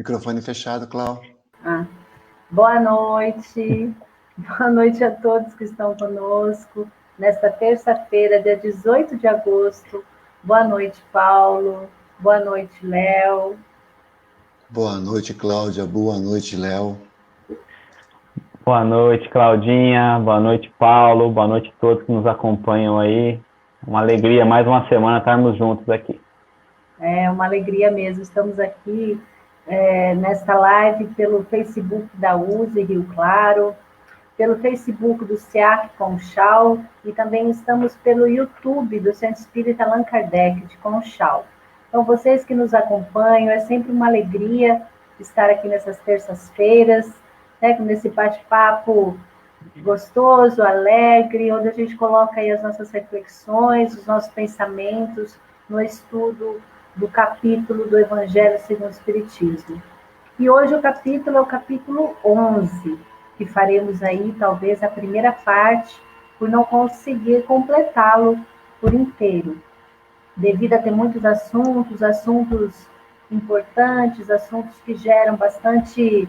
Microfone fechado, Clau. Boa noite. Boa noite a todos que estão conosco nesta terça-feira, dia 18 de agosto. Boa noite, Paulo. Boa noite, Léo. Boa noite, Cláudia. Boa noite, Léo. Boa noite, Claudinha. Boa noite, Paulo. Boa noite a todos que nos acompanham aí. Uma alegria, mais uma semana estarmos juntos aqui. É uma alegria mesmo. Estamos aqui nesta live pelo Facebook da USE Rio Claro, pelo Facebook do SEAC Conchal e também estamos pelo YouTube do Centro Espírita Allan Kardec de Conchal. Então, vocês que nos acompanham, é sempre uma alegria estar aqui nessas terças-feiras, né, nesse bate-papo gostoso, alegre, onde a gente coloca aí as nossas reflexões, os nossos pensamentos no estudo do capítulo do Evangelho segundo o Espiritismo. E hoje o capítulo é o capítulo 11, que faremos aí talvez a primeira parte, por não conseguir completá-lo por inteiro, devido a ter muitos assuntos importantes, assuntos que geram bastante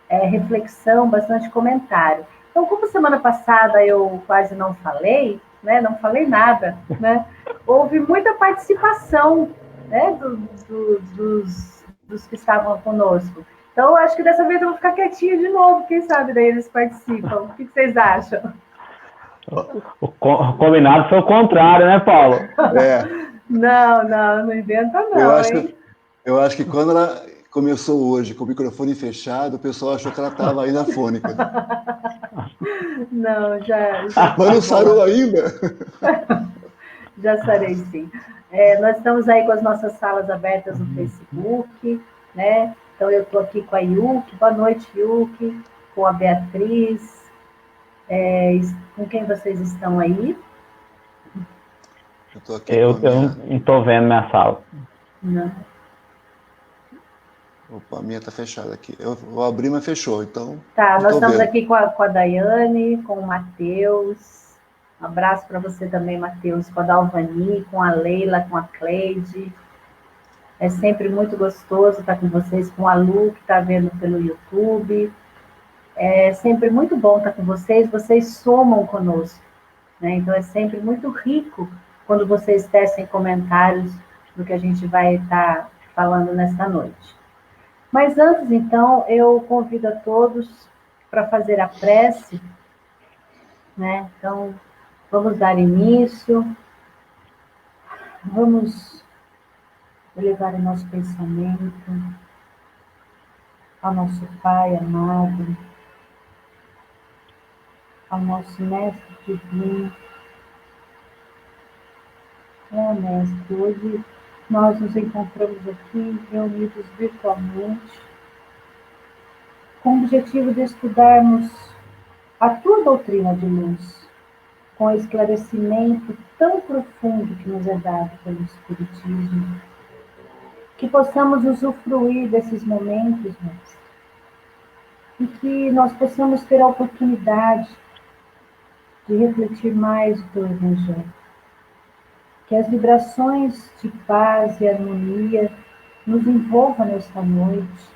reflexão, bastante comentário. Então, como semana passada eu quase não falei, né, não falei nada, né, houve muita participação, né, dos que estavam conosco. Então, acho que dessa vez eu vou ficar quietinha de novo, quem sabe daí eles participam. O que vocês acham? O combinado foi o contrário, né, Paulo? Não inventa não, eu acho que quando ela começou hoje com o microfone fechado, o pessoal achou que ela estava ainda afônica. Não, já mas não sarou ainda? Já sarei, sim. Nós estamos aí com as nossas salas abertas no Facebook, né? Então, eu estou aqui com a Yuki. Boa noite, Yuki. Com a Beatriz. Com quem vocês estão aí? Eu estou aqui eu não estou vendo minha sala. Não. Opa, a minha está fechada aqui. Eu vou abrir, mas fechou, então... Tá, nós estamos aqui com a Daiane, com o Matheus. Um abraço para você também, Matheus. Com a Dalvani, com a Leila, com a Cleide. É sempre muito gostoso estar com vocês, com a Lu, que está vendo pelo YouTube. É sempre muito bom estar com vocês somam conosco, né? Então é sempre muito rico quando vocês tecem comentários do que a gente vai estar falando nesta noite. Mas antes, então, eu convido a todos para fazer a prece, né? Então, vamos dar início, vamos elevar o nosso pensamento ao nosso Pai amado, ao nosso Mestre Divino. Mestre, hoje nós nos encontramos aqui reunidos virtualmente com o objetivo de estudarmos a tua doutrina de luz, com o esclarecimento tão profundo que nos é dado pelo Espiritismo, que possamos usufruir desses momentos, Mestre, e que nós possamos ter a oportunidade de refletir mais o teu Evangelho. Que as vibrações de paz e harmonia nos envolvam nesta noite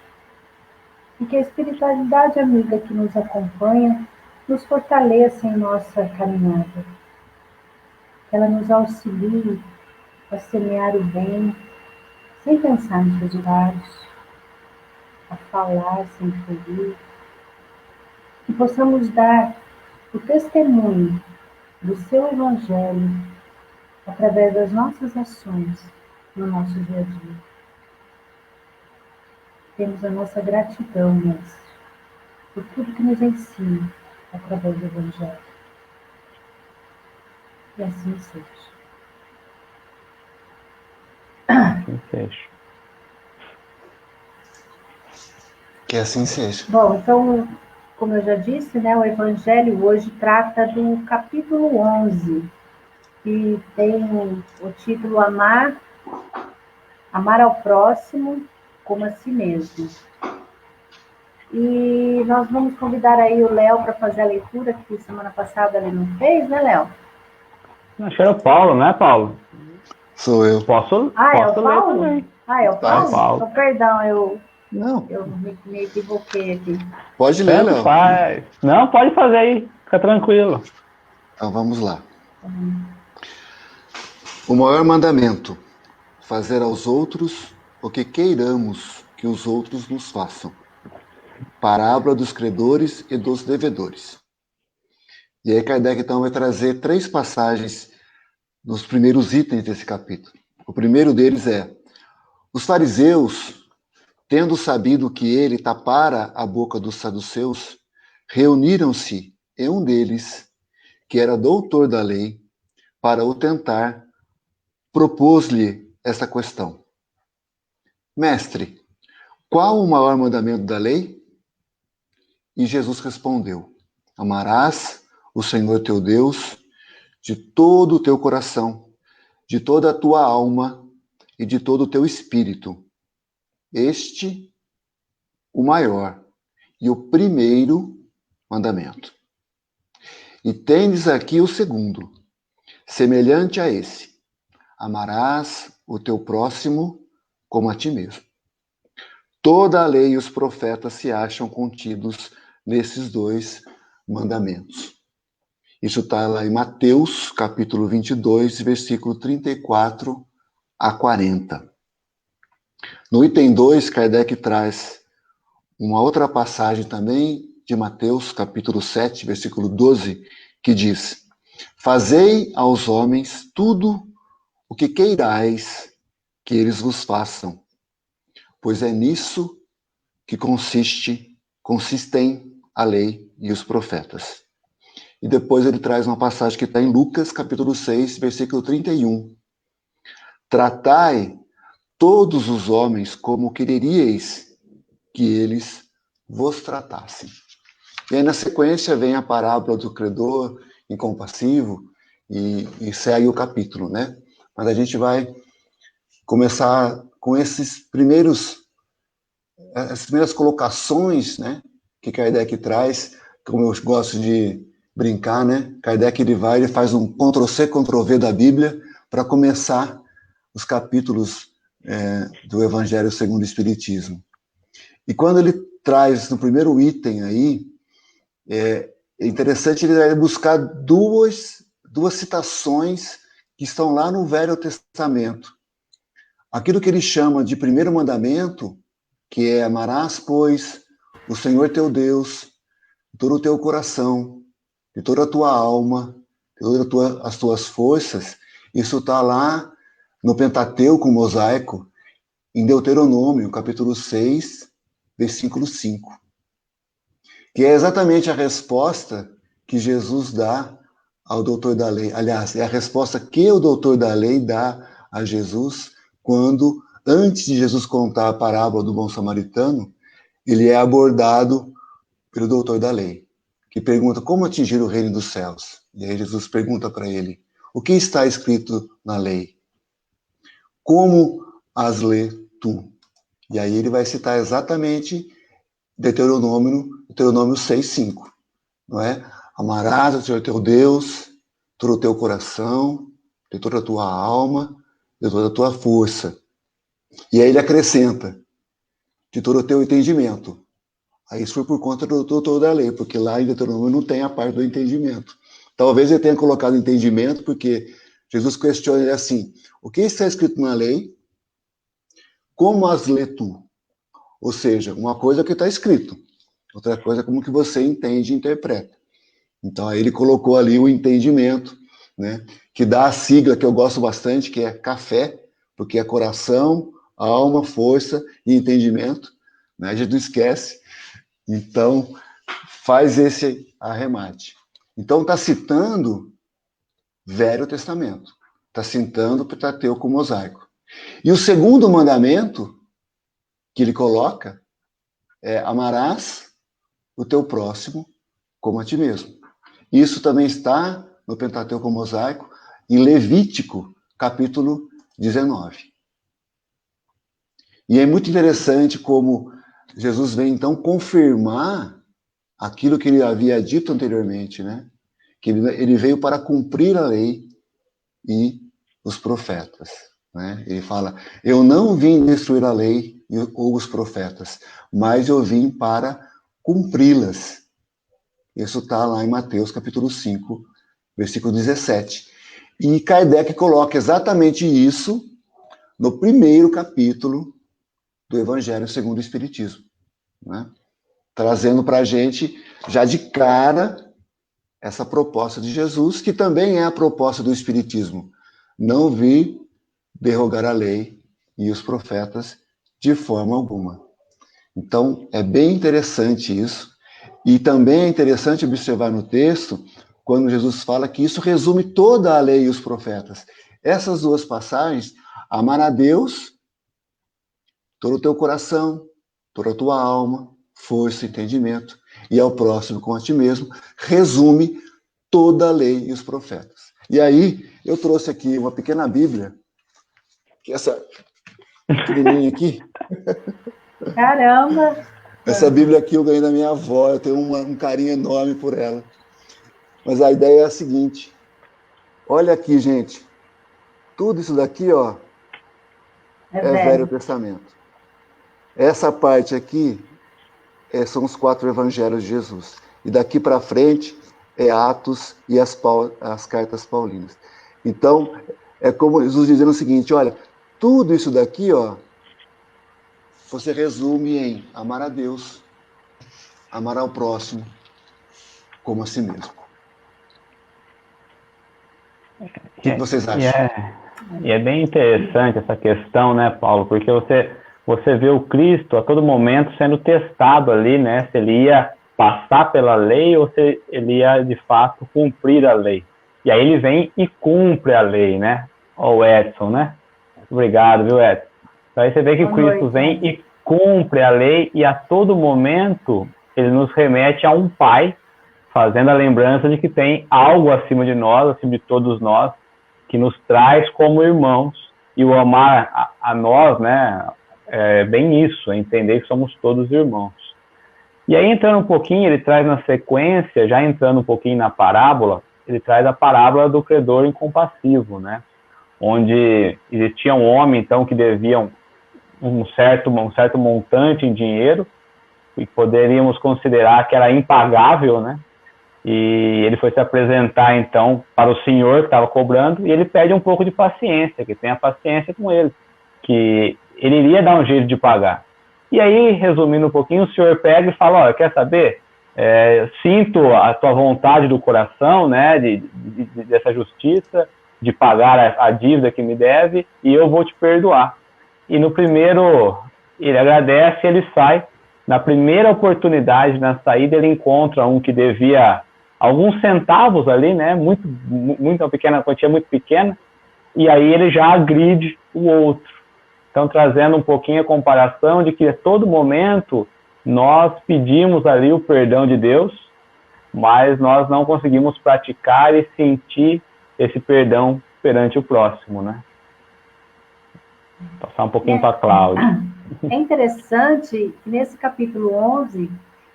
e que a espiritualidade amiga que nos acompanha nos fortaleça em nossa caminhada. Que ela nos auxilie a semear o bem sem pensar nos resultados, a falar sem ferir. Que possamos dar o testemunho do seu Evangelho através das nossas ações no nosso dia a dia. Temos a nossa gratidão, Mestre, por tudo que nos ensina através do Evangelho. E assim seja. Assim seja. Que assim seja. Bom, então, como eu já disse, né, o Evangelho hoje trata do capítulo 11, que tem o título Amar ao próximo como a si mesmo. E nós vamos convidar aí o Léo para fazer a leitura, que semana passada ele não fez, né, Léo? Acho que era o Paulo, não é, Paulo? Sou eu. Posso é o ler Paulo? também. É o Paulo? Paulo. Então, perdão, eu Não, Eu me equivoquei aqui. pode ler, Tanto Léo. faz. Não, pode fazer aí. Fica tranquilo. Então vamos lá. O maior mandamento: fazer aos outros o que queiramos que os outros nos façam. Parábola dos credores e dos devedores. E aí Kardec então vai trazer 3 passagens nos primeiros itens desse capítulo. O primeiro deles é: os fariseus, tendo sabido que ele tapara a boca dos saduceus, reuniram-se em um deles, que era doutor da lei, para o tentar, propôs-lhe esta questão: Mestre, qual o maior mandamento da lei? E Jesus respondeu: Amarás o Senhor teu Deus de todo o teu coração, de toda a tua alma e de todo o teu espírito. Este, o maior e o primeiro mandamento. E tendes aqui o segundo, semelhante a esse: amarás o teu próximo como a ti mesmo. Toda a lei e os profetas se acham contidos nesses 2 mandamentos. Isso está lá em Mateus, capítulo 22, versículo 34 a 40. No item 2, Kardec traz uma outra passagem também de Mateus, capítulo 7, versículo 12, que diz: Fazei aos homens tudo o que queirais que eles vos façam, pois é nisso que consistem a lei e os profetas. E depois ele traz uma passagem que está em Lucas, capítulo 6, versículo 31. Tratai todos os homens como quereríeis que eles vos tratassem. E aí, na sequência, vem a parábola do credor incompassivo e segue o capítulo, né? Mas a gente vai começar com as primeiras colocações, né, que Kardec traz, como eu gosto de brincar, né? Kardec ele faz um Ctrl+C, Ctrl+V da Bíblia para começar os capítulos do Evangelho segundo o Espiritismo. E quando ele traz no primeiro item aí, é interessante ele buscar duas citações que estão lá no Velho Testamento. Aquilo que ele chama de primeiro mandamento, que é amarás, pois, o Senhor teu Deus, de todo o teu coração, de toda a tua alma, de todas as tuas forças, isso está lá no Pentateuco mosaico, em Deuteronômio, capítulo 6, versículo 5. Que é exatamente a resposta que Jesus dá ao doutor da lei. Aliás, é a resposta que o doutor da lei dá a Jesus quando, antes de Jesus contar a parábola do bom samaritano, ele é abordado pelo doutor da lei, que pergunta como atingir o reino dos céus. E aí Jesus pergunta para ele: o que está escrito na lei? Como as lê tu? E aí ele vai citar exatamente Deuteronômio 6:5, não é? Amarás o Senhor teu Deus, todo o teu coração, de toda a tua alma, de toda a tua força. E aí ele acrescenta: de todo o teu entendimento. Aí isso foi por conta do doutor da lei, porque lá em Deuteronômio não tem a parte do entendimento. Talvez ele tenha colocado entendimento, porque Jesus questiona ele assim: o que está escrito na lei? Como as lê tu? Ou seja, uma coisa é o que está escrito, outra coisa é como que você entende e interpreta. Então aí ele colocou ali o entendimento, né? Que dá a sigla que eu gosto bastante, que é CAFÉ, porque é coração, alma, força e entendimento, né? A gente não esquece. Então, faz esse arremate. Então, está citando Velho Testamento. Está citando o Pentateuco mosaico. E o segundo mandamento que ele coloca é: amarás o teu próximo como a ti mesmo. Isso também está no Pentateuco mosaico, em Levítico, capítulo 19. E é muito interessante como Jesus vem, então, confirmar aquilo que ele havia dito anteriormente, né? Que ele veio para cumprir a lei e os profetas, né? Ele fala: eu não vim destruir a lei, ou os profetas, mas eu vim para cumpri-las. Isso está lá em Mateus capítulo 5, versículo 17. E Kardec coloca exatamente isso no primeiro capítulo do Evangelho segundo o Espiritismo, né? Trazendo para a gente, já de cara, essa proposta de Jesus, que também é a proposta do Espiritismo. Não vi derrogar a lei e os profetas de forma alguma. Então, é bem interessante isso. E também é interessante observar no texto, quando Jesus fala que isso resume toda a lei e os profetas. Essas duas passagens, amar a Deus, todo o teu coração, toda a tua alma, força e entendimento, e ao próximo como a ti mesmo, resume toda a lei e os profetas. E aí, eu trouxe aqui uma pequena Bíblia, que é essa pequenininha aqui. Caramba! Essa Bíblia aqui eu ganhei da minha avó, eu tenho um carinho enorme por ela. Mas a ideia é a seguinte, olha aqui, gente, tudo isso daqui, ó, é Velho Testamento. Essa parte aqui são os 4 evangelhos de Jesus. E daqui para frente é Atos e as cartas paulinas. Então, é como Jesus dizendo o seguinte, olha, tudo isso daqui, ó, você resume em amar a Deus, amar ao próximo, como a si mesmo. O que vocês acham? E é bem interessante essa questão, né, Paulo? Porque você vê o Cristo a todo momento sendo testado ali, né? Se ele ia passar pela lei ou se ele ia, de fato, cumprir a lei. E aí ele vem e cumpre a lei, né? Ó, o Edson, né? Obrigado, viu, Edson? Então aí você vê que o Cristo vem e cumpre a lei e a todo momento ele nos remete a um Pai, fazendo a lembrança de que tem algo acima de nós, acima de todos nós, que nos traz como irmãos, e o amar a nós, né, é bem isso, é entender que somos todos irmãos. E aí, entrando um pouquinho, ele traz na sequência, já entrando um pouquinho na parábola, ele traz a parábola do credor incompassivo, né, onde existia um homem, então, que devia um certo montante em dinheiro, e poderíamos considerar que era impagável, né, e ele foi se apresentar, então, para o senhor que estava cobrando, e ele pede um pouco de paciência, que tenha paciência com ele, que ele iria dar um jeito de pagar. E aí, resumindo um pouquinho, o senhor pega e fala, olha, quer saber? Sinto a tua vontade do coração, né, dessa justiça, de pagar a dívida que me deve, e eu vou te perdoar. E no primeiro, ele agradece e ele sai. Na primeira oportunidade, na saída, ele encontra um que devia alguns centavos ali, né, muito uma pequena quantia, muito pequena, e aí ele já agride o outro. Então, trazendo um pouquinho a comparação de que a todo momento nós pedimos ali o perdão de Deus, mas nós não conseguimos praticar e sentir esse perdão perante o próximo, né? Passar um pouquinho para a Cláudia. É interessante que nesse capítulo 11,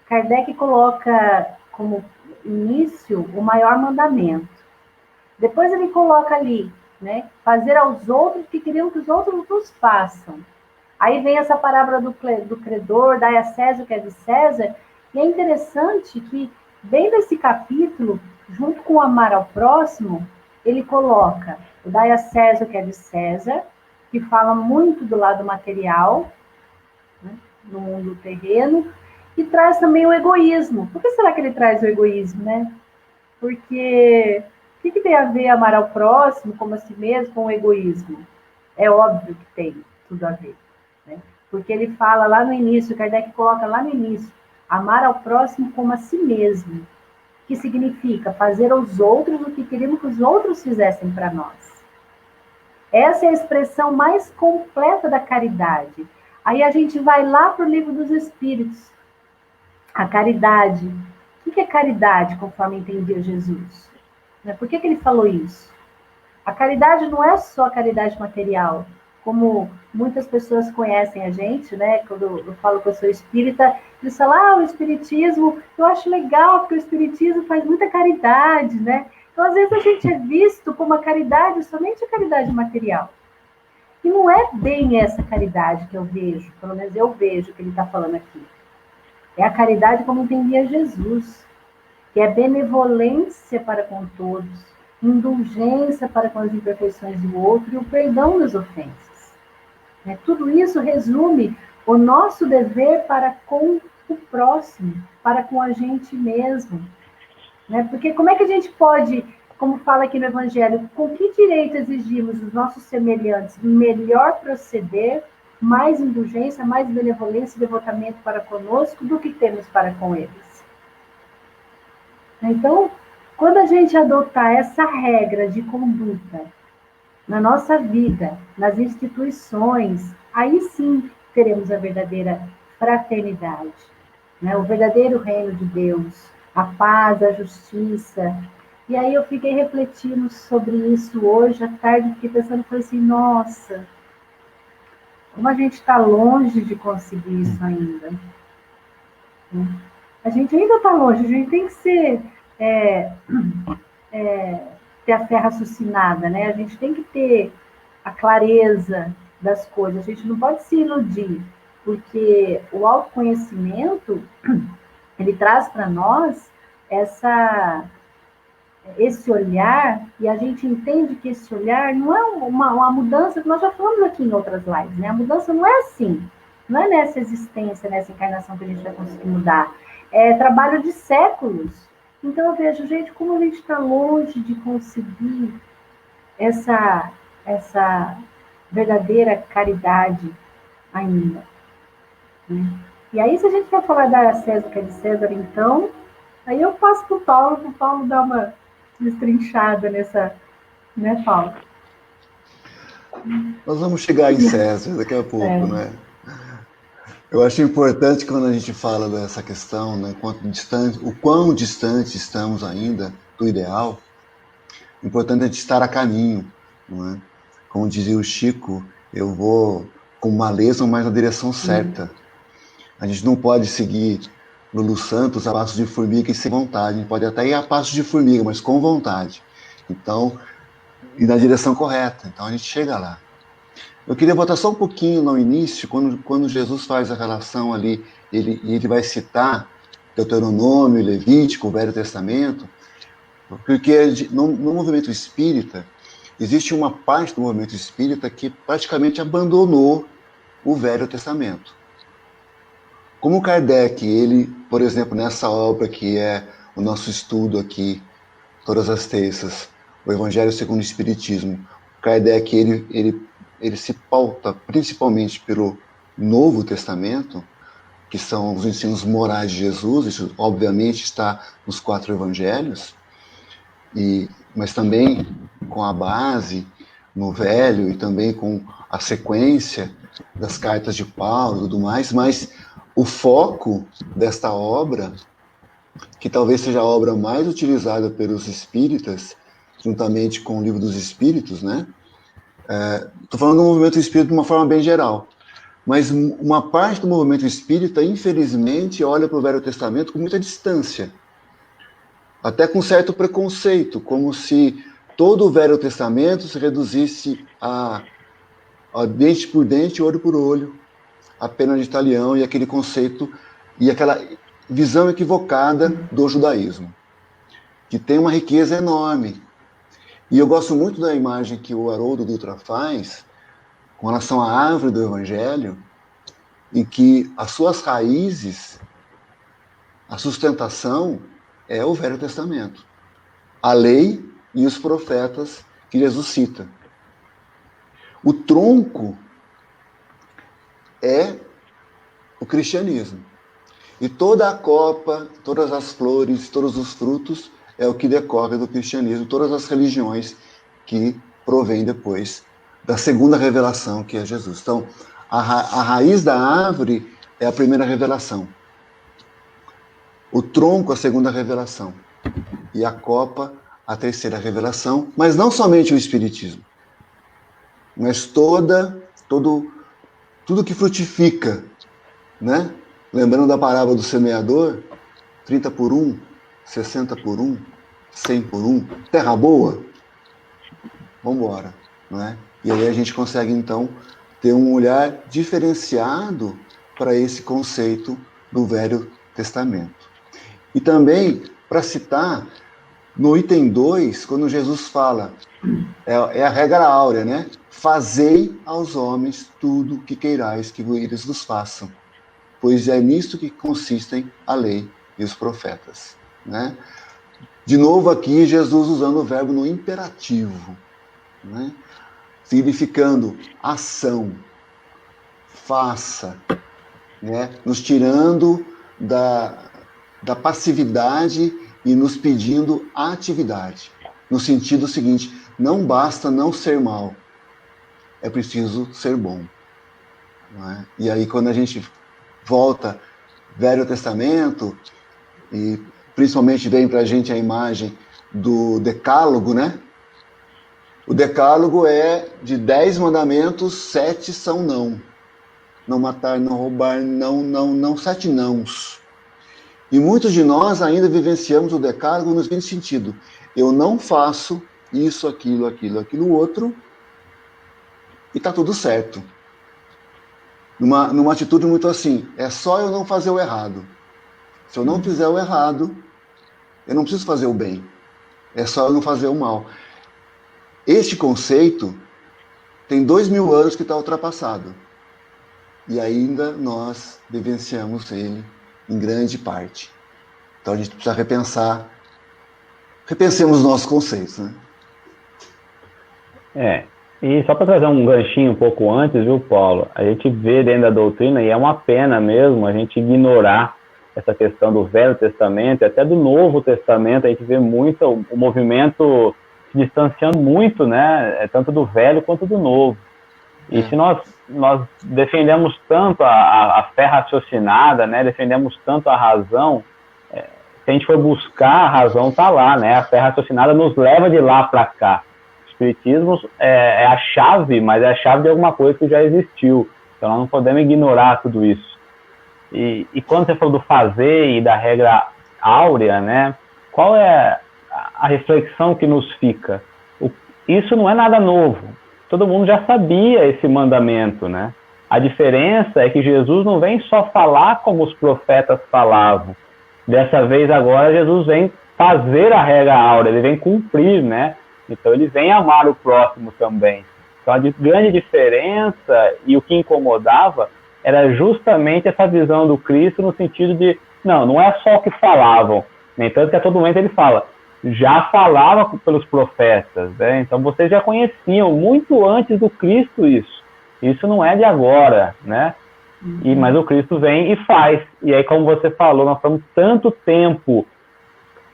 Kardec coloca como início o maior mandamento. Depois ele coloca ali, né, fazer aos outros o que queriam que os outros nos façam. Aí vem essa parábola do credor, dai a César o que é de César, e é interessante que, bem nesse capítulo, junto com o amar ao próximo, ele coloca o dai a César o que é de César, que fala muito do lado material, né, no mundo terreno, e traz também o egoísmo. Por que será que ele traz o egoísmo, né? Porque o que tem a ver amar ao próximo, como a si mesmo, com o egoísmo? É óbvio que tem tudo a ver, né? Porque ele fala lá no início, Kardec coloca lá no início, amar ao próximo como a si mesmo, que significa fazer aos outros o que queríamos que os outros fizessem para nós. Essa é a expressão mais completa da caridade. Aí a gente vai lá para o Livro dos Espíritos. A caridade. O que é caridade, conforme entendia Jesus? Por que ele falou isso? A caridade não é só a caridade material, como muitas pessoas conhecem a gente, né? Quando eu falo que eu sou espírita, eles falam, o espiritismo, eu acho legal, porque o espiritismo faz muita caridade, né? Então, às vezes, a gente é visto como a caridade, somente a caridade material. E não é bem essa caridade que eu vejo, pelo menos eu vejo que ele está falando aqui. É a caridade como entendia Jesus, que é benevolência para com todos, indulgência para com as imperfeições do outro e o perdão das ofensas. Tudo isso resume o nosso dever para com o próximo, para com a gente mesmo. Porque como é que a gente pode, como fala aqui no Evangelho, com que direito exigimos dos nossos semelhantes melhor proceder, mais indulgência, mais benevolência e devotamento para conosco do que temos para com eles? Então, quando a gente adotar essa regra de conduta na nossa vida, nas instituições, aí sim teremos a verdadeira fraternidade, o verdadeiro reino de Deus, a paz, a justiça. E aí eu fiquei refletindo sobre isso hoje à tarde, fiquei pensando, falei assim, nossa, como a gente está longe de conseguir isso ainda. A gente ainda está longe, a gente tem que ser... ter a fé raciocinada, A gente tem que ter a clareza das coisas, a gente não pode se iludir, porque o autoconhecimento, ele traz para nós esse olhar, e a gente entende que esse olhar não é uma mudança, que nós já falamos aqui em outras lives, A mudança não é assim, não é nessa existência, nessa encarnação que a gente vai conseguir mudar, é trabalho de séculos. Então eu vejo, gente, como a gente está longe de conseguir essa verdadeira caridade ainda. E aí, se a gente for falar da César, que é de César, então, aí eu passo para o Paulo dar uma destrinchada nessa, Paulo? Nós vamos chegar em César daqui a pouco, Eu acho importante quando a gente fala dessa questão, o quão distante estamos ainda do ideal, importante a gente estar a caminho, não é? Como dizia o Chico, eu vou com uma lesma, mas na direção certa. A gente não pode seguir Lulu Santos a passos de formiga e sem vontade. A gente pode até ir a passos de formiga, mas com vontade. Então, e na direção correta. Então a gente chega lá. Eu queria voltar só um pouquinho no início, quando Jesus faz a relação ali, ele vai citar Deuteronômio, Levítico, o Velho Testamento, porque no movimento espírita, existe uma parte do movimento espírita que praticamente abandonou o Velho Testamento. Como Kardec, ele, por exemplo, nessa obra que é o nosso estudo aqui, todas as terças, o Evangelho segundo o Espiritismo, Kardec, ele se pauta principalmente pelo Novo Testamento, que são os ensinos morais de Jesus, isso obviamente está nos 4 evangelhos, mas também com a base no Velho e também com a sequência das cartas de Paulo e tudo mais, mas o foco desta obra, que talvez seja a obra mais utilizada pelos espíritas, juntamente com o Livro dos Espíritos, estou falando do movimento espírita de uma forma bem geral, mas uma parte do movimento espírita, infelizmente, olha para o Velho Testamento com muita distância, até com certo preconceito, como se todo o Velho Testamento se reduzisse a dente por dente, olho por olho, a pena de talião e aquele conceito e aquela visão equivocada do judaísmo, que tem uma riqueza enorme. E eu gosto muito da imagem que o Haroldo Dutra faz com relação à árvore do Evangelho, em que as suas raízes, a sustentação é o Velho Testamento, a lei e os profetas que Jesus cita. O tronco é o cristianismo. E toda a copa, todas as flores, todos os frutos é o que decorre do cristianismo, todas as religiões que provém depois da segunda revelação, que é Jesus. Então, a raiz da árvore é a primeira revelação. O tronco, a segunda revelação. E a copa, a terceira revelação. Mas não somente o Espiritismo, mas tudo que frutifica, Lembrando da parábola do semeador, 30 por 1, 60 por 1, 100 por 1, terra boa, vamos embora, E aí a gente consegue, então, ter um olhar diferenciado para esse conceito do Velho Testamento. E também, para citar, no item 2, quando Jesus fala, é a regra áurea, né? Fazei aos homens tudo o que queirais que eles vos façam, pois é nisto que consistem a lei e os profetas, né? De novo aqui, Jesus usando o verbo no imperativo, né? Significando ação, faça, né? Nos tirando da passividade e nos pedindo atividade. No sentido seguinte, não basta não ser mal, é preciso ser bom. Não é? E aí, quando a gente volta Velho Testamento, e principalmente vem para a gente a imagem do Decálogo, né? O Decálogo é de 10 mandamentos, 7 são não. Não matar, não roubar, não, 7 nãos. E muitos de nós ainda vivenciamos o Decálogo no seguinte sentido: eu não faço isso, aquilo outro, e está tudo certo. Numa atitude muito assim, é só eu não fazer o errado. Se eu não fizer o errado, eu não preciso fazer o bem. É só eu não fazer o mal. Este conceito tem 2000 anos que está ultrapassado. E ainda nós vivenciamos ele em grande parte. Então a gente precisa repensar. Repensemos os nossos conceitos, né? E só para trazer um ganchinho um pouco antes, viu, Paulo? A gente vê dentro da doutrina, e é uma pena mesmo a gente ignorar essa questão do Velho Testamento e até do Novo Testamento. A gente vê muito o movimento se distanciando muito, né? Tanto do Velho quanto do Novo. E se nós defendemos tanto a fé raciocinada, né? Defendemos tanto a razão, se a gente for buscar, a razão está lá, né? A fé raciocinada nos leva de lá para cá. O Espiritismo é a chave, mas é a chave de alguma coisa que já existiu. Então nós não podemos ignorar tudo isso. E quando você falou do fazer e da regra áurea, né? Qual é a reflexão que nos fica? Isso não é nada novo. Todo mundo já sabia esse mandamento, né? A diferença é que Jesus não vem só falar como os profetas falavam. Dessa vez agora Jesus vem fazer a regra áurea, ele vem cumprir, né? Então ele vem amar o próximo também. Então a grande diferença e o que incomodava era justamente essa visão do Cristo no sentido de, não é só o que falavam. Nem tanto que a todo momento ele fala, já falava pelos profetas, né? Então vocês já conheciam muito antes do Cristo isso. Isso não é de agora, né? Mas o Cristo vem e faz. E aí, como você falou, nós estamos tanto tempo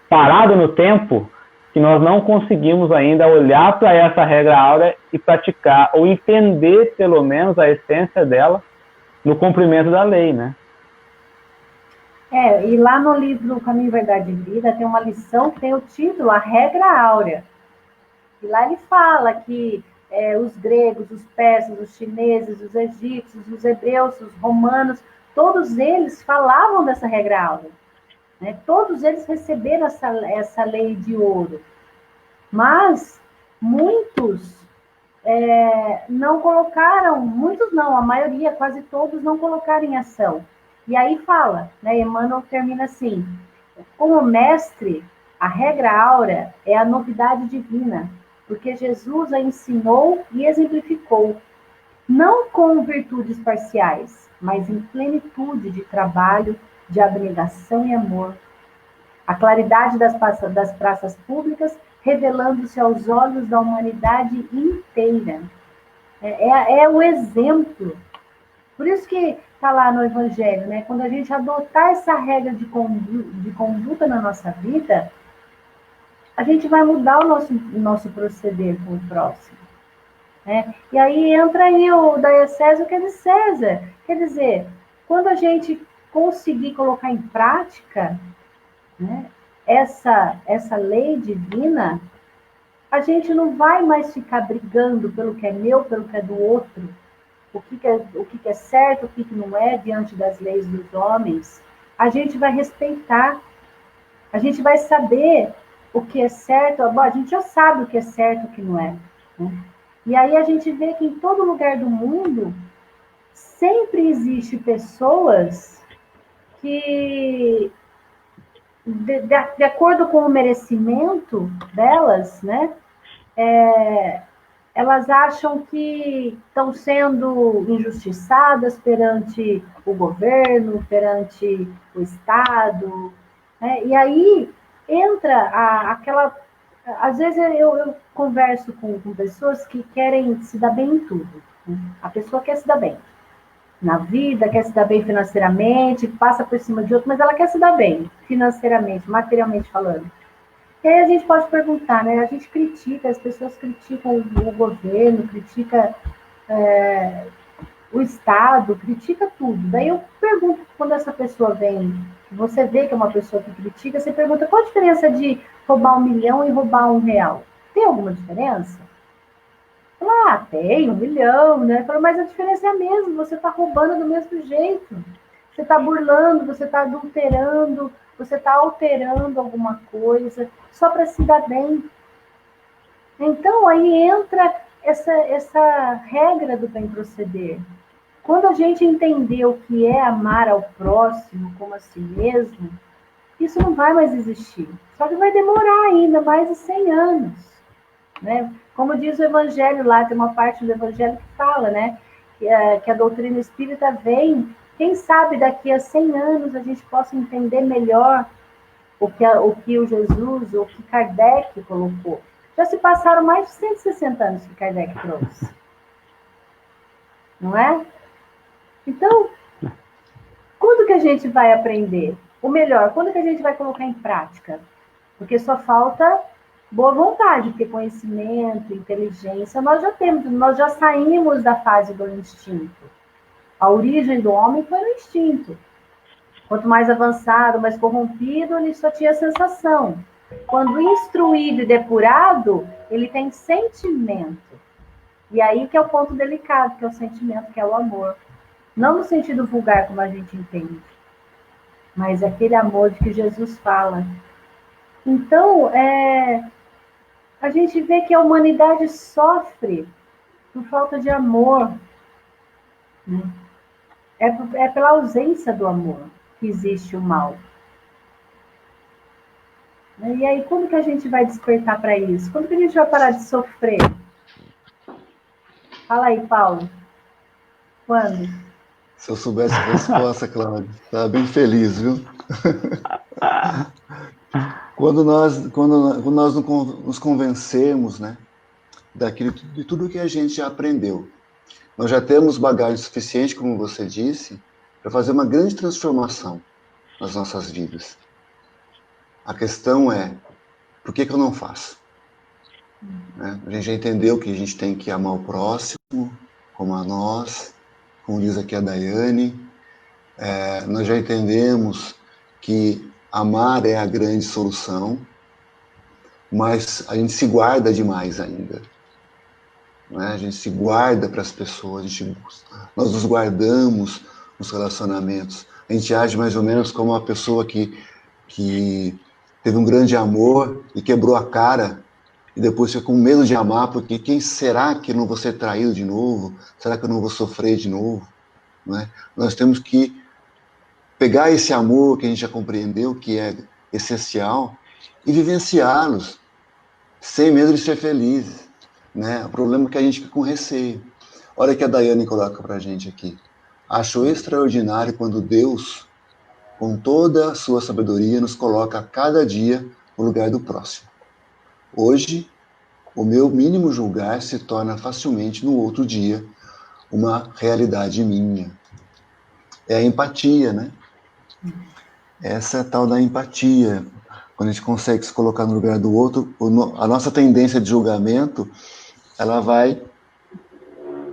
parado no tempo que nós não conseguimos ainda olhar para essa regra áurea e praticar, ou entender pelo menos a essência dela no cumprimento da lei, né? E lá no livro Caminho, Verdade e Vida tem uma lição que tem o título A Regra Áurea. E lá ele fala que os gregos, os persas, os chineses, os egípcios, os hebreus, os romanos, todos eles falavam dessa regra áurea. Né? Todos eles receberam essa lei de ouro. Mas muitos não colocaram, muitos não, a maioria, quase todos, não colocaram em ação. E aí fala, né, Emmanuel termina assim, como mestre, a regra áurea é a novidade divina, porque Jesus a ensinou e exemplificou, não com virtudes parciais, mas em plenitude de trabalho, de abnegação e amor. A claridade das praças públicas, revelando-se aos olhos da humanidade inteira. É o exemplo. Por isso que está lá no Evangelho, né? Quando a gente adotar essa regra de conduta na nossa vida, a gente vai mudar o nosso proceder com o próximo. Né? E aí entra aí o da César, o que é de César. Quer dizer, quando a gente conseguir colocar em prática, né, essa lei divina, a gente não vai mais ficar brigando pelo que é meu, pelo que é do outro, o que é certo, o que não é, diante das leis dos homens. A gente vai respeitar, a gente vai saber o que é certo. Bom, a gente já sabe o que é certo e o que não é. Né? E aí a gente vê que em todo lugar do mundo sempre existe pessoas que, de acordo com o merecimento delas, né, elas acham que estão sendo injustiçadas perante o governo, perante o Estado, né? E aí entra aquela... Às vezes eu converso com pessoas que querem se dar bem em tudo, né? A pessoa quer se dar bem na vida, quer se dar bem financeiramente, passa por cima de outro, mas ela quer se dar bem financeiramente, materialmente falando. E aí a gente pode perguntar, né? A gente critica, as pessoas criticam o governo, critica o Estado, critica tudo. Daí eu pergunto, quando essa pessoa vem, você vê que é uma pessoa que critica, você pergunta qual a diferença de roubar 1 milhão e roubar R$ 1? Tem alguma diferença? Fala, tem 1 milhão, né? Fala, mas a diferença é a mesma, você está roubando do mesmo jeito. Você está burlando, você está adulterando, você está alterando alguma coisa só para se dar bem. Então, aí entra essa regra do bem proceder. Quando a gente entender o que é amar ao próximo como a si mesmo, isso não vai mais existir. Só que vai demorar ainda mais de 100 anos. Né? Como diz o Evangelho lá, tem uma parte do Evangelho que fala, né, que a doutrina espírita vem, quem sabe daqui a 100 anos a gente possa entender melhor o que o Jesus, o que Kardec colocou. Já se passaram mais de 160 anos que Kardec trouxe. Não é? Então, quando que a gente vai aprender? Ou melhor, quando que a gente vai colocar em prática? Porque só falta boa vontade, porque conhecimento, inteligência, nós já temos, nós já saímos da fase do instinto. A origem do homem foi no instinto. Quanto mais avançado, mais corrompido, ele só tinha sensação. Quando instruído e depurado, ele tem sentimento. E aí que é o ponto delicado, que é o sentimento, que é o amor. Não no sentido vulgar, como a gente entende, mas aquele amor de que Jesus fala. Então, a gente vê que a humanidade sofre por falta de amor. Né? É pela ausência do amor que existe o mal. E aí, quando que a gente vai despertar para isso? Quando que a gente vai parar de sofrer? Fala aí, Paulo. Quando? Se eu soubesse a resposta, Cláudio, estava bem feliz, viu? Quando nós nos convencermos, né, de tudo que a gente já aprendeu, nós já temos bagagem suficiente, como você disse, para fazer uma grande transformação nas nossas vidas. A questão é, por que eu não faço? Né? A gente já entendeu que a gente tem que amar o próximo, como a nós, como diz aqui a Daiane. Nós já entendemos que amar é a grande solução, mas a gente se guarda demais ainda. Né? A gente se guarda para as pessoas, nós nos guardamos nos relacionamentos. A gente age mais ou menos como uma pessoa que teve um grande amor e quebrou a cara e depois fica com medo de amar, porque quem será que eu não vou ser traído de novo? Será que eu não vou sofrer de novo? Não é? Nós temos que pegar esse amor que a gente já compreendeu, que é essencial, e vivenciá-los, sem medo de ser felizes. Né? O problema é que a gente fica com receio. Olha o que a Daiane coloca para a gente aqui. Acho extraordinário quando Deus, com toda a sua sabedoria, nos coloca a cada dia no lugar do próximo. Hoje, o meu mínimo julgar se torna facilmente, no outro dia, uma realidade minha. É a empatia, né? Essa é a tal da empatia. Quando a gente consegue se colocar no lugar do outro, a nossa tendência de julgamento, ela vai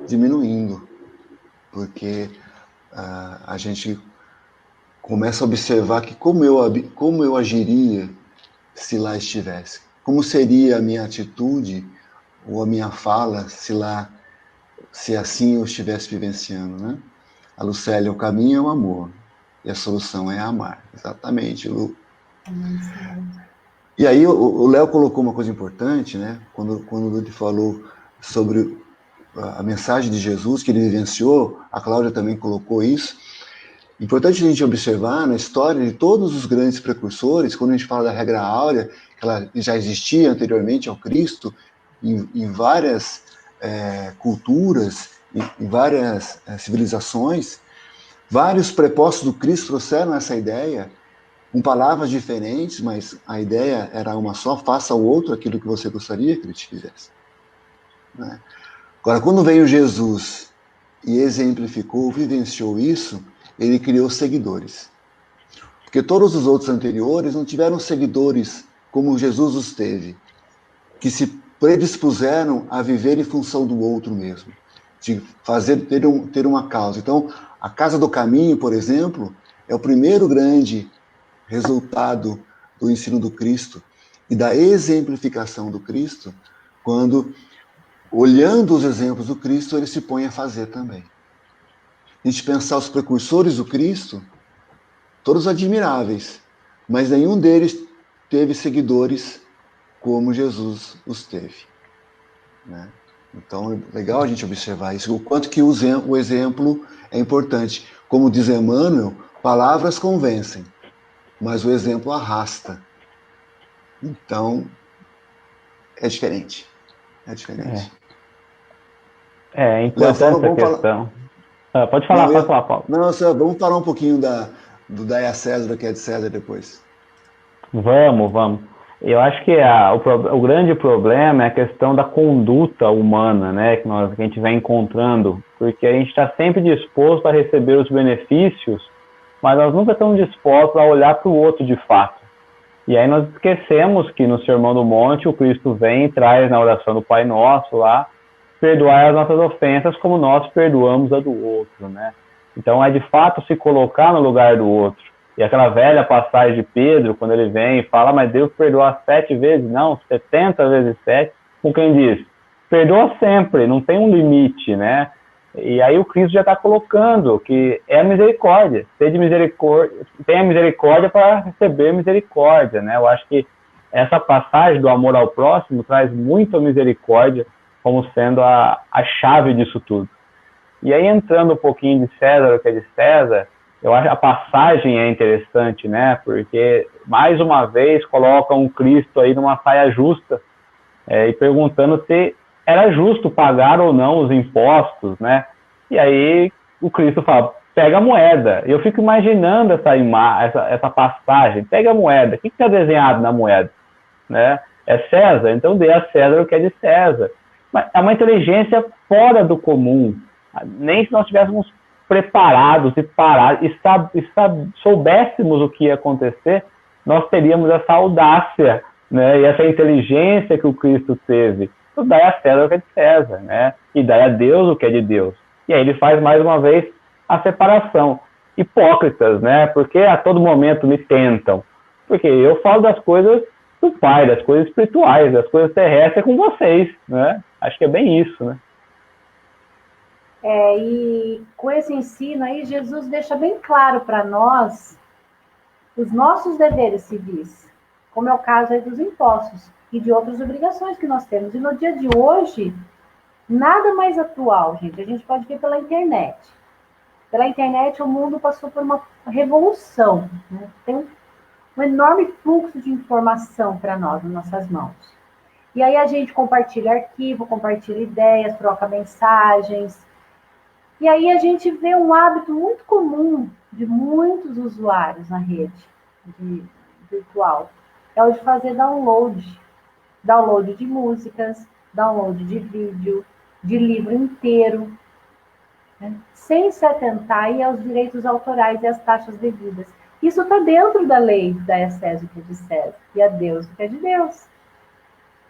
diminuindo, porque a gente começa a observar que como eu agiria se lá estivesse, como seria a minha atitude ou a minha fala se assim eu estivesse vivenciando, né? A Lucélia, o caminho é o amor e a solução é amar, exatamente, Lu. E aí o Léo colocou uma coisa importante, né? Quando ele falou sobre a mensagem de Jesus que ele vivenciou, a Cláudia também colocou isso. Importante a gente observar na história de todos os grandes precursores, quando a gente fala da regra áurea, que ela já existia anteriormente ao Cristo, em várias culturas, em várias civilizações, vários prepostos do Cristo trouxeram essa ideia, com palavras diferentes, mas a ideia era uma só: faça ao outro aquilo que você gostaria que ele te fizesse. Né? Agora, quando veio Jesus e exemplificou, vivenciou isso, ele criou seguidores. Porque todos os outros anteriores não tiveram seguidores como Jesus os teve, que se predispuseram a viver em função do outro mesmo, de ter uma causa. Então, a Casa do Caminho, por exemplo, é o primeiro grande resultado do ensino do Cristo e da exemplificação do Cristo, quando, olhando os exemplos do Cristo, ele se põe a fazer também. A gente pensar os precursores do Cristo, todos admiráveis, mas nenhum deles teve seguidores como Jesus os teve. Né? Então, é legal a gente observar isso, o quanto que o exemplo é importante. Como diz Emmanuel, palavras convencem, mas o exemplo arrasta. Então, é diferente. É diferente. É importante essa questão. Pode falar, Paulo. Não, vamos falar um pouquinho do Dai a César, do que é de César depois. Vamos. Eu acho que o grande problema é a questão da conduta humana, né, que a gente vem encontrando, porque a gente está sempre disposto a receber os benefícios, mas nós nunca estamos dispostos a olhar para o outro de fato. E aí nós esquecemos que no Sermão do Monte o Cristo vem e traz na oração do Pai Nosso lá, perdoar as nossas ofensas como nós perdoamos a do outro, né? Então é de fato se colocar no lugar do outro. E aquela velha passagem de Pedro, quando ele vem e fala, mas Deus perdoa 7 vezes, não, 70 vezes 7, com quem diz, perdoa sempre, não tem um limite, né? E aí o Cristo já está colocando que é a misericórdia, tenha misericórdia para receber misericórdia, né? Eu acho que essa passagem do amor ao próximo traz muito a misericórdia como sendo a chave disso tudo. E aí, entrando um pouquinho de César, o que é de César, eu acho que a passagem é interessante, né? Porque, mais uma vez, coloca um Cristo aí numa saia justa e perguntando se era justo pagar ou não os impostos, né? E aí o Cristo fala, pega a moeda. Eu fico imaginando essa passagem, pega a moeda. O que está desenhado na moeda? Né? É César, então dê a César o que é de César. Mas é uma inteligência fora do comum. Nem se nós estivéssemos preparados e parados e soubéssemos o que ia acontecer, nós teríamos essa audácia, né? E essa inteligência que o Cristo teve. Então, dai a César o que é de César, né? E dai a Deus o que é de Deus. E aí ele faz mais uma vez a separação. Hipócritas, né? Porque a todo momento me tentam. Porque eu falo das coisas do Pai, das coisas espirituais, das coisas terrestres com vocês, né? Acho que é bem isso, né? E com esse ensino aí, Jesus deixa bem claro para nós os nossos deveres civis, como é o caso aí dos impostos e de outras obrigações que nós temos. E no dia de hoje, nada mais atual, gente. A gente pode ver pela internet. Pela internet, o mundo passou por uma revolução, né? Tem um enorme fluxo de informação para nós, nas nossas mãos. E aí a gente compartilha arquivo, compartilha ideias, troca mensagens. E aí a gente vê um hábito muito comum de muitos usuários na rede virtual. É o de fazer download. Download de músicas, download de vídeo, de livro inteiro, né? Sem se atentar aí aos direitos autorais e às taxas devidas. Isso está dentro da lei da César o que é de César e a Deus o que é de Deus.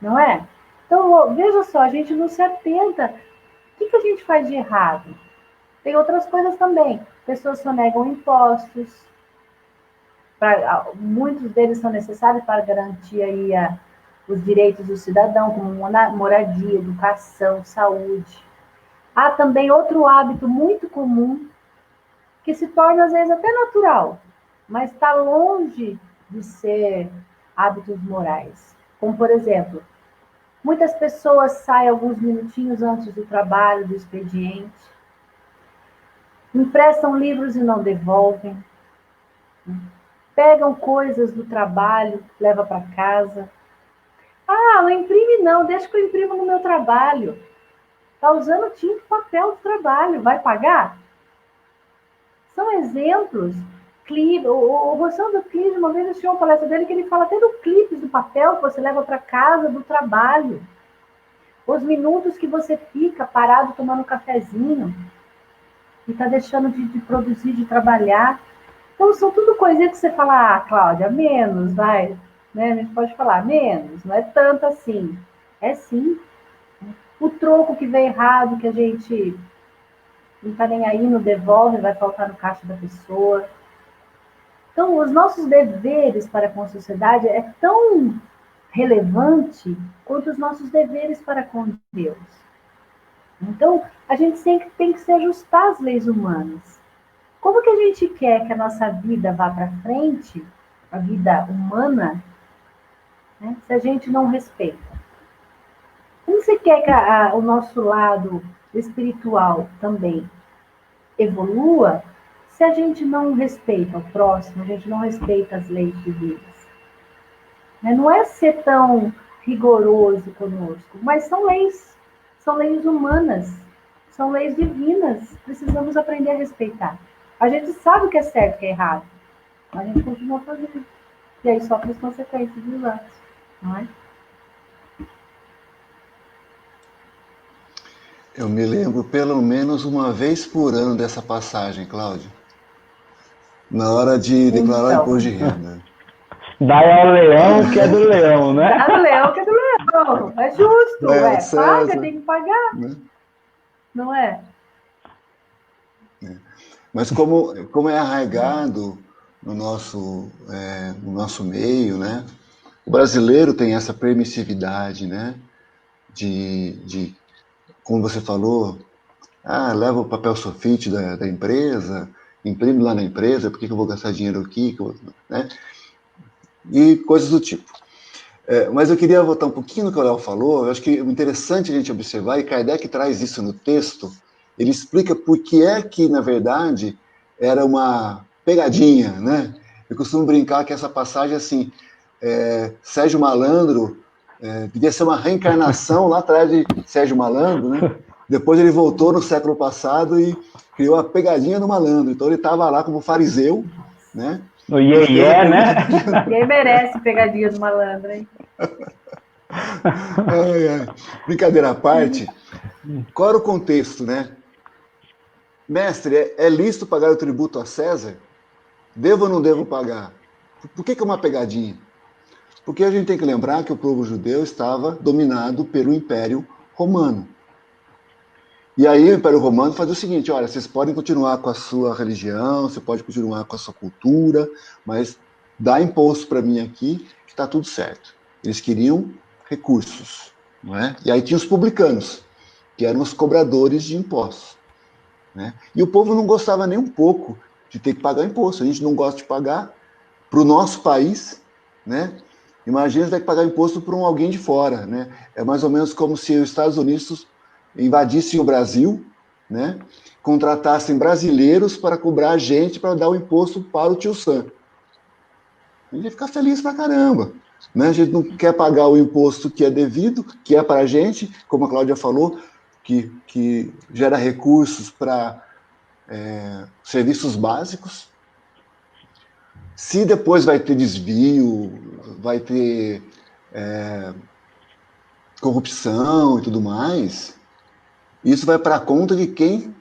Não é? Então, veja só, a gente não se atenta. O que a gente faz de errado? Tem outras coisas também. Pessoas sonegam impostos. Muitos deles são necessários para garantir aí os direitos do cidadão, como moradia, educação, saúde. Há também outro hábito muito comum, que se torna às vezes até natural, mas está longe de ser hábitos morais. Como, por exemplo, Muitas pessoas saem alguns minutinhos antes do trabalho, do expediente, emprestam livros e não devolvem, pegam coisas do trabalho, levam para casa. Ah, não imprime não, deixa que eu imprimo no meu trabalho. Está usando tinta e papel do trabalho, vai pagar? São exemplos. O Rossandro Clipe, uma vez eu tinha uma palestra dele que ele fala até do clipe do papel que você leva para casa do trabalho. Os minutos que você fica parado tomando um cafezinho e está deixando de produzir, de trabalhar. Então, são tudo coisinhas que você fala, ah, Cláudia, menos, vai. Né? A gente pode falar, menos, não é tanto assim. É sim. O troco que vem errado, que a gente não está nem aí, não devolve, vai faltar no caixa da pessoa. Então, os nossos deveres para com a sociedade é tão relevante quanto os nossos deveres para com Deus. Então, a gente sempre tem que se ajustar às leis humanas. Como que a gente quer que a nossa vida vá para frente, a vida humana, né, se a gente não respeita? Como você quer que o nosso lado espiritual também evolua, se a gente não respeita o próximo, a gente não respeita as leis divinas? Não é ser tão rigoroso conosco, mas são leis humanas, são leis divinas, precisamos aprender a respeitar. A gente sabe o que é certo e o que é errado, mas a gente continua fazendo. E aí sofre as consequências dos atos, não é? Eu me lembro pelo menos uma vez por ano dessa passagem, Cláudio. Na hora de declarar o imposto de renda. Dai ao leão que é do leão, né? Dá do leão que é do leão. É justo, paga, tem que pagar. Né? Não é? Mas como é arraigado no nosso meio, né? O brasileiro tem essa permissividade, né? De como você falou, leva o papel sulfite da empresa, imprime lá na empresa, por que eu vou gastar dinheiro aqui? Né? E coisas do tipo. Mas eu queria voltar um pouquinho no que o Léo falou. Eu acho que é interessante a gente observar, e Kardec traz isso no texto. Ele explica por que é que, na verdade, era uma pegadinha, né? Eu costumo brincar que essa passagem, assim, Sérgio Malandro, devia ser uma reencarnação lá atrás de Sérgio Malandro, né? Depois ele voltou no século passado e criou a pegadinha do malandro. Então ele estava lá como fariseu, né? No iê, né? Ninguém merece pegadinha do malandro, hein? Brincadeira à parte, qual era o contexto, né? Mestre, é lícito pagar o tributo a César? Devo ou não devo pagar? Por que é uma pegadinha? Porque a gente tem que lembrar que o povo judeu estava dominado pelo Império Romano. E aí o Império Romano fazia o seguinte, olha, vocês podem continuar com a sua religião, você pode continuar com a sua cultura, mas dá imposto para mim aqui que está tudo certo. Eles queriam recursos, não é? E aí tinha os publicanos, que eram os cobradores de impostos. Né? E o povo não gostava nem um pouco de ter que pagar imposto. A gente não gosta de pagar para o nosso país, né? Imagina ter que pagar imposto para alguém de fora, né? É mais ou menos como se os Estados Unidos invadissem o Brasil, né? Contratassem brasileiros para cobrar a gente para dar o imposto para o tio Sam. A gente ia ficar feliz pra caramba. Né? A gente não quer pagar o imposto que é devido, que é para a gente, como a Cláudia falou, que gera recursos para serviços básicos. Se depois vai ter desvio, vai ter corrupção e tudo mais, isso vai para a conta de quem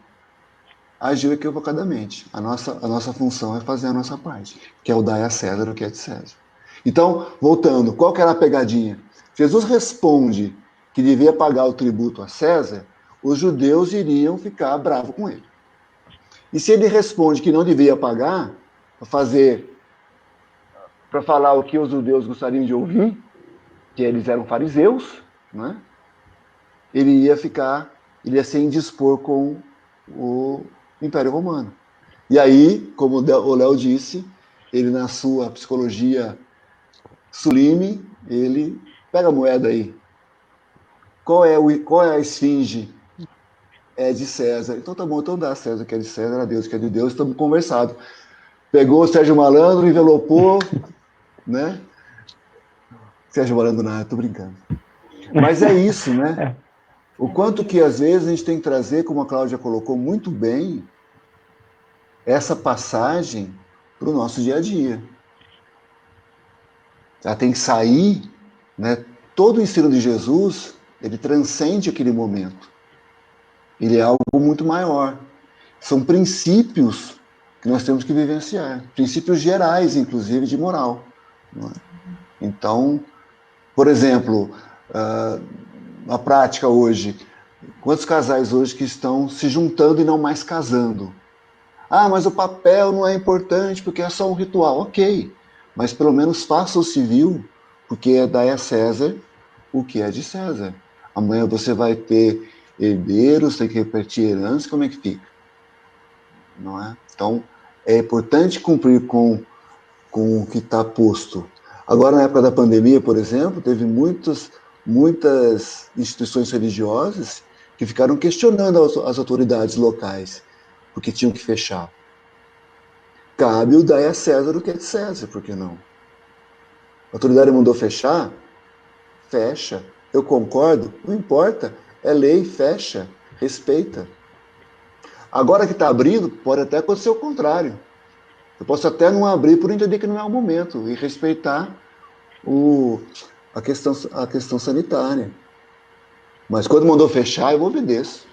agiu equivocadamente. A nossa função é fazer a nossa parte, que é o dar a César o que é de César. Então, voltando, qual que era a pegadinha? Jesus responde que devia pagar o tributo a César, os judeus iriam ficar bravos com ele. E se ele responde que não devia pagar, para falar o que os judeus gostariam de ouvir, que eles eram fariseus, né? Ele ia se indispor com o Império Romano. E aí, como o Léo disse, ele na sua psicologia sublime, ele pega a moeda aí. qual é a esfinge? É de César. Então tá bom, então dá a César, que é de César, a Deus, que é de Deus, estamos conversados. Pegou o Sérgio Malandro, envelopou, né? Sérgio Malandro nada, tô brincando. Mas é isso, né? O quanto que às vezes a gente tem que trazer, como a Cláudia colocou muito bem, essa passagem para o nosso dia a dia. Ela tem que sair, né? Todo o ensino de Jesus, ele transcende aquele momento. Ele é algo muito maior. São princípios que nós temos que vivenciar. Princípios gerais, inclusive, de moral. Não é? Então, por exemplo, na prática hoje, quantos casais hoje que estão se juntando e não mais casando? Ah, mas o papel não é importante porque é só um ritual. Ok, mas pelo menos faça o civil, porque daí a César o que é de César. Amanhã você vai ter herdeiros, tem que repartir herança, como é que fica? Não é? Então, é importante cumprir com o que está posto. Agora, na época da pandemia, por exemplo, teve muitas instituições religiosas que ficaram questionando as autoridades locais, porque tinham que fechar. Cabe o dar a César o que é de César, por que não? A autoridade mandou fechar? Fecha. Eu concordo? Não importa. É lei, fecha. Respeita. Agora que está abrindo, pode até acontecer o contrário. Eu posso até não abrir por entender que não é o momento e respeitar a questão sanitária. Mas quando mandou fechar, eu obedeço.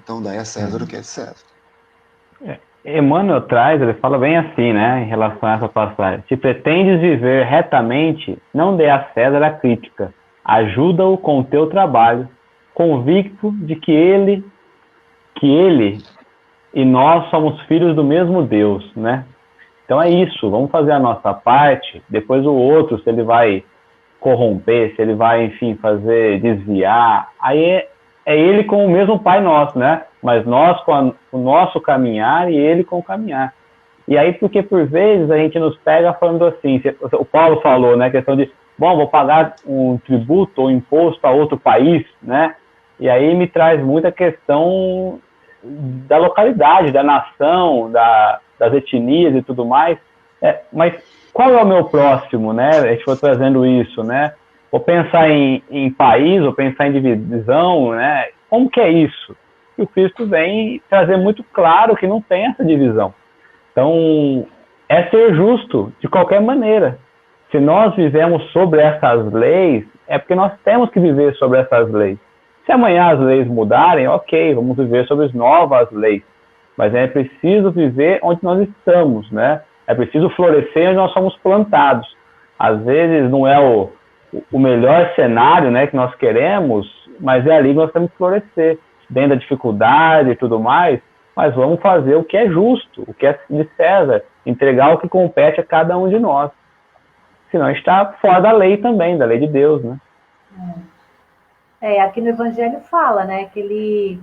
Então, daí a César o que é de César. Emmanuel traz, ele fala bem assim, né, em relação a essa passagem. Se pretendes viver retamente, não dê a César a crítica. Ajuda-o com o teu trabalho, convicto de que ele e nós somos filhos do mesmo Deus, né? Então é isso, vamos fazer a nossa parte, depois o outro, se ele vai corromper, se ele vai, enfim, desviar, aí é ele com o mesmo Pai nosso, né? Mas nós com o nosso caminhar e ele com o caminhar. E aí, porque por vezes a gente nos pega falando assim, o Paulo falou, né, questão de, bom, vou pagar um tributo ou imposto a outro país, né? E aí me traz muita questão da localidade, da nação, das etnias e tudo mais. Mas qual é o meu próximo, né? A gente foi trazendo isso, né? Ou pensar em país, ou pensar em divisão, né? Como que é isso? E o Cristo vem trazer muito claro que não tem essa divisão. Então, é ser justo de qualquer maneira. Se nós vivemos sobre essas leis, é porque nós temos que viver sobre essas leis. Se amanhã as leis mudarem, ok, vamos viver sobre as novas leis. Mas é preciso viver onde nós estamos, né? É preciso florescer onde nós somos plantados. Às vezes não é o melhor cenário, né, que nós queremos, mas é ali que nós temos que florescer, dentro da dificuldade e tudo mais, mas vamos fazer o que é justo, o que é de César, entregar o que compete a cada um de nós. Senão a gente está fora da lei também, da lei de Deus, né? Aqui no Evangelho fala, né, que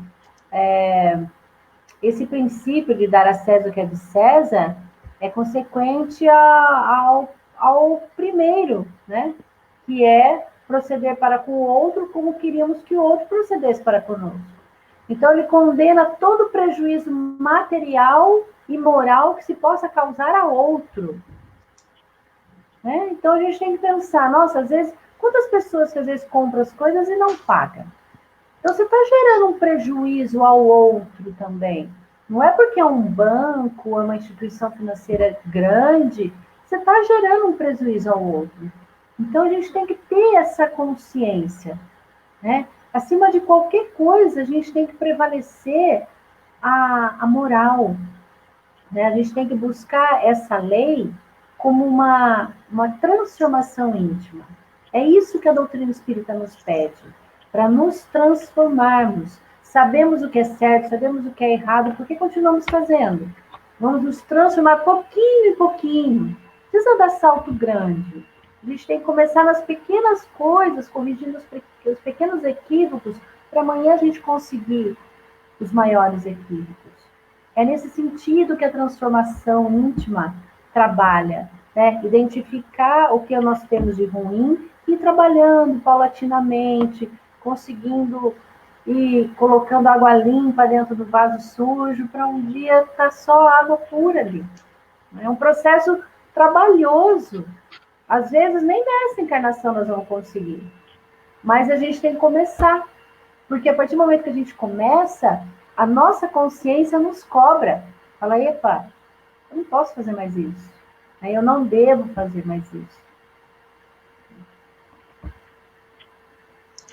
esse princípio de dar a César o que é de César é consequente ao primeiro, né, que é proceder para com o outro como queríamos que o outro procedesse para conosco. Então, ele condena todo prejuízo material e moral que se possa causar a outro. Né? Então, a gente tem que pensar, nossa, às vezes, quantas pessoas que às vezes compram as coisas e não pagam? Então, você está gerando um prejuízo ao outro também. Não é porque é um banco, é uma instituição financeira grande, você está gerando um prejuízo ao outro. Então, a gente tem que ter essa consciência, né? Acima de qualquer coisa, a gente tem que prevalecer a moral, né? A gente tem que buscar essa lei como uma transformação íntima. É isso que a doutrina espírita nos pede, para nos transformarmos. Sabemos o que é certo, sabemos o que é errado, por que continuamos fazendo? Vamos nos transformar pouquinho em pouquinho. Não precisa dar salto grande. A gente tem que começar nas pequenas coisas, corrigindo os pequenos equívocos, para amanhã a gente conseguir os maiores equívocos. É nesse sentido que a transformação íntima trabalha, né? Identificar o que nós temos de ruim e ir trabalhando paulatinamente, conseguindo ir colocando água limpa dentro do vaso sujo, para um dia estar só água pura ali. É um processo trabalhoso. Às vezes, nem nessa encarnação nós vamos conseguir. Mas a gente tem que começar. Porque a partir do momento que a gente começa, a nossa consciência nos cobra. Fala, epa, eu não posso fazer mais isso. Eu não devo fazer mais isso.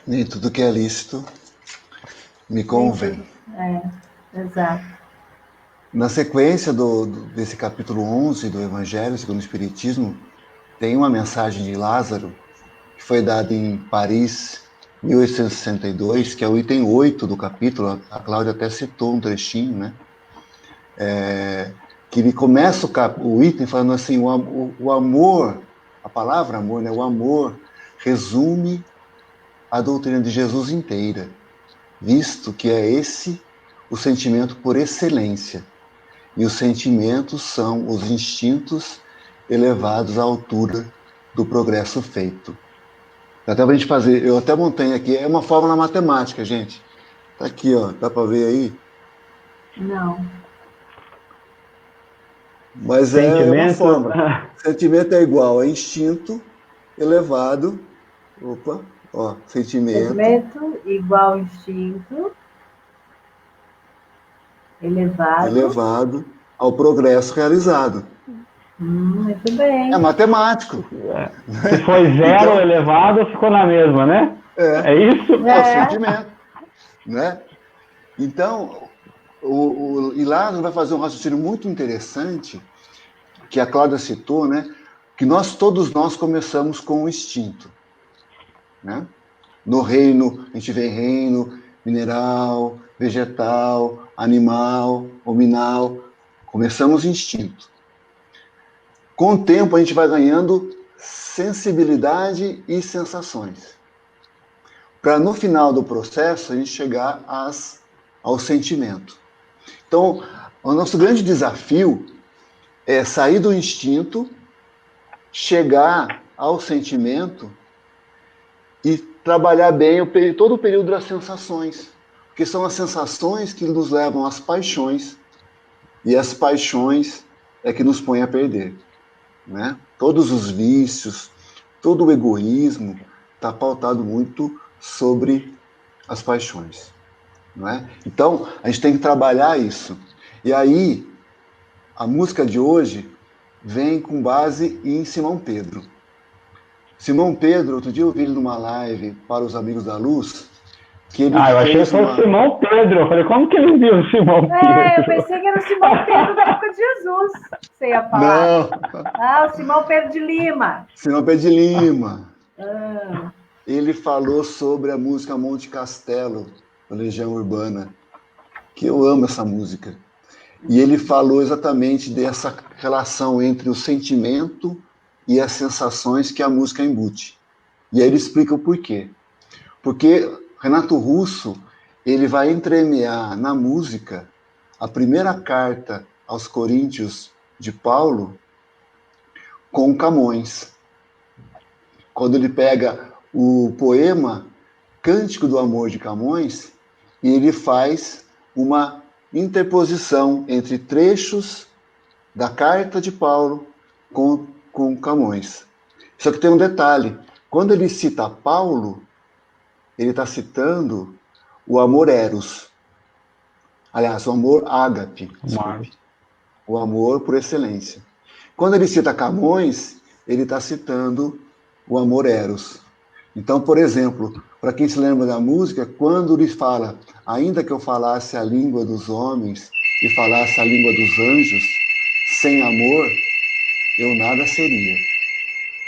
Nem tudo que é lícito me convém. Exato. Na sequência desse capítulo 11 do Evangelho segundo o Espiritismo, tem uma mensagem de Lázaro, que foi dada em Paris, 1862, que é o item 8 do capítulo. A Cláudia até citou um trechinho, né? Que ele começa o item falando assim, o amor, a palavra amor, né? O amor resume a doutrina de Jesus inteira, visto que é esse o sentimento por excelência. E os sentimentos são os instintos elevados à altura do progresso feito. Até pra gente fazer, eu até montei aqui, é uma fórmula matemática, gente. Tá aqui, ó, dá para ver aí? Não. Mas é uma fórmula. Sentimento é igual a instinto elevado. Opa, ó, sentimento. Sentimento igual a instinto elevado ao progresso realizado. Muito bem. É matemático. Se foi zero então, elevado, ficou na mesma, né? É isso? É o sentimento. Né? Então, e lá vai fazer um raciocínio muito interessante, que a Cláudia citou, né? Que todos nós começamos com o instinto. Né? No reino, a gente vê reino mineral, vegetal, animal, hominal. Começamos instinto. Com o tempo, a gente vai ganhando sensibilidade e sensações. Para, no final do processo, a gente chegar ao sentimento. Então, o nosso grande desafio é sair do instinto, chegar ao sentimento e trabalhar bem todo o período das sensações. Porque são as sensações que nos levam às paixões, e as paixões é que nos põem a perder. Né? Todos os vícios, todo o egoísmo está pautado muito sobre as paixões. Não é? Então, a gente tem que trabalhar isso. E aí, a música de hoje vem com base em Simão Pedro. Simão Pedro, outro dia eu vi ele numa live para os Amigos da Luz, que ele eu achei que foi o Simão Pedro. Eu falei, como que ele viu o Simão Pedro? Eu pensei que era o Simão Pedro da época de Jesus, você ia falar. Não. O Simão Pedro de Lima. Simão Pedro de Lima. Ele falou sobre a música Monte Castelo, da Legião Urbana, que eu amo essa música. E ele falou exatamente dessa relação entre o sentimento e as sensações que a música embute. E aí ele explica o porquê. Porque Renato Russo, ele vai entremear na música a primeira carta aos Coríntios de Paulo com Camões. Quando ele pega o poema Cântico do Amor de Camões, e ele faz uma interposição entre trechos da carta de Paulo com Camões. Só que tem um detalhe. Quando ele cita Paulo, ele está citando o amor eros. Aliás, o amor ágape, desculpe. O amor por excelência. Quando ele cita Camões, ele está citando o amor eros. Então, por exemplo, para quem se lembra da música, quando ele fala, ainda que eu falasse a língua dos homens e falasse a língua dos anjos, sem amor, eu nada seria.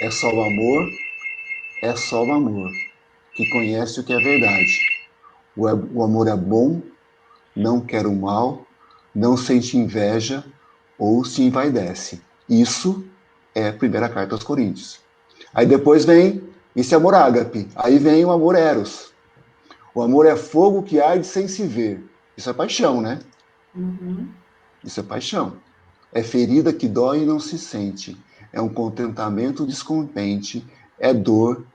É só o amor que conhece o que é verdade. O amor é bom, não quer o mal, não sente inveja ou se envaidece. Isso é a primeira carta aos Coríntios. Aí depois vem esse amor ágape. Aí vem o amor eros. O amor é fogo que arde sem se ver. Isso é paixão, né? Isso é paixão. É ferida que dói e não se sente. É um contentamento descontente. É dor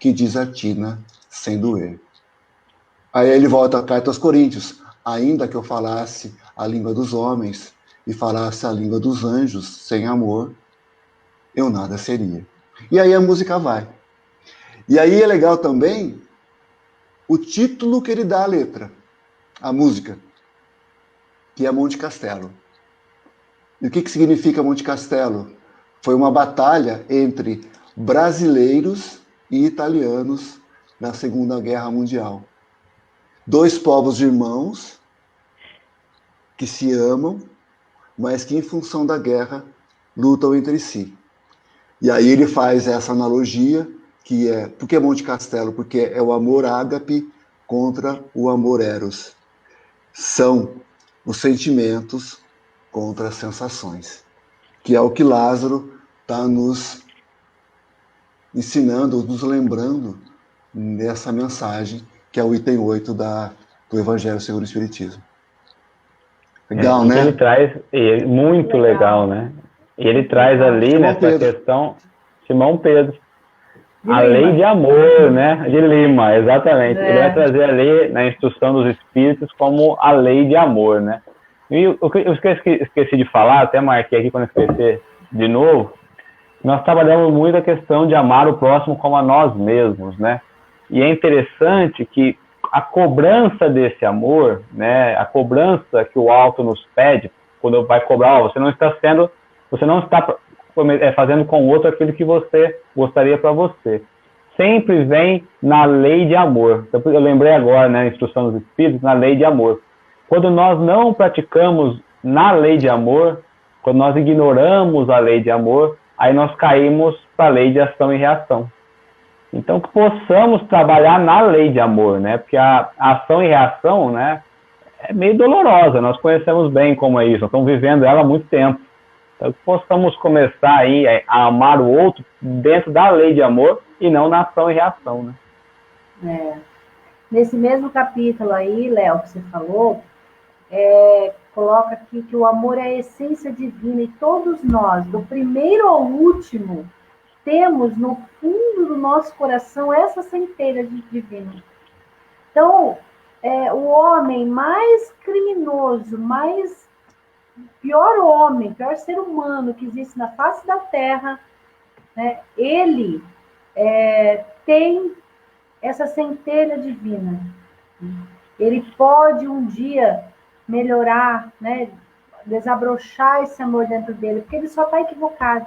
que desatina sem doer. Aí ele volta à carta aos Coríntios. Ainda que eu falasse a língua dos homens e falasse a língua dos anjos sem amor, eu nada seria. E aí a música vai. E aí é legal também o título que ele dá à letra, a música, que é Monte Castelo. E o que significa Monte Castelo? Foi uma batalha entre brasileiros e italianos na Segunda Guerra Mundial. Dois povos irmãos que se amam, mas que em função da guerra lutam entre si. E aí ele faz essa analogia, que é, por que Monte Castelo? Porque é o amor ágape contra o amor eros. São os sentimentos contra as sensações, que é o que Lázaro está nos ensinando, nos lembrando nessa mensagem, que é o item 8 do Evangelho segundo o Espiritismo. Legal, né? Ele traz, muito legal, né? E ele traz ali Simão nessa Pedro. questão, Simão Pedro, De a Lima. lei de amor, né? De Lima, exatamente. Ele vai trazer ali na instrução dos espíritos como a lei de amor, né? E o que eu esqueci de falar, até marquei aqui quando esquecer de novo, nós trabalhamos muito a questão de amar o próximo como a nós mesmos, né? E é interessante que a cobrança desse amor, né? A cobrança que o alto nos pede, quando vai cobrar, ó, você não está fazendo com o outro aquilo que você gostaria para você. Sempre vem na lei de amor. Eu lembrei agora, né, na instrução dos espíritos, na lei de amor. Quando nós não praticamos na lei de amor, quando nós ignoramos a lei de amor, aí nós caímos para a lei de ação e reação. Então, que possamos trabalhar na lei de amor, né? Porque a ação e reação, né, é meio dolorosa. Nós conhecemos bem como é isso, nós estamos vivendo ela há muito tempo. Então, que possamos começar aí a amar o outro dentro da lei de amor e não na ação e reação, né? Nesse mesmo capítulo aí, Léo, que você falou, coloca aqui que o amor é a essência divina e todos nós, do primeiro ao último, temos no fundo do nosso coração essa centelha divina. Então, o homem mais criminoso, pior ser humano que existe na face da Terra, né, ele tem essa centelha divina. Ele pode um dia melhorar, né, desabrochar esse amor dentro dele, porque ele só está equivocado.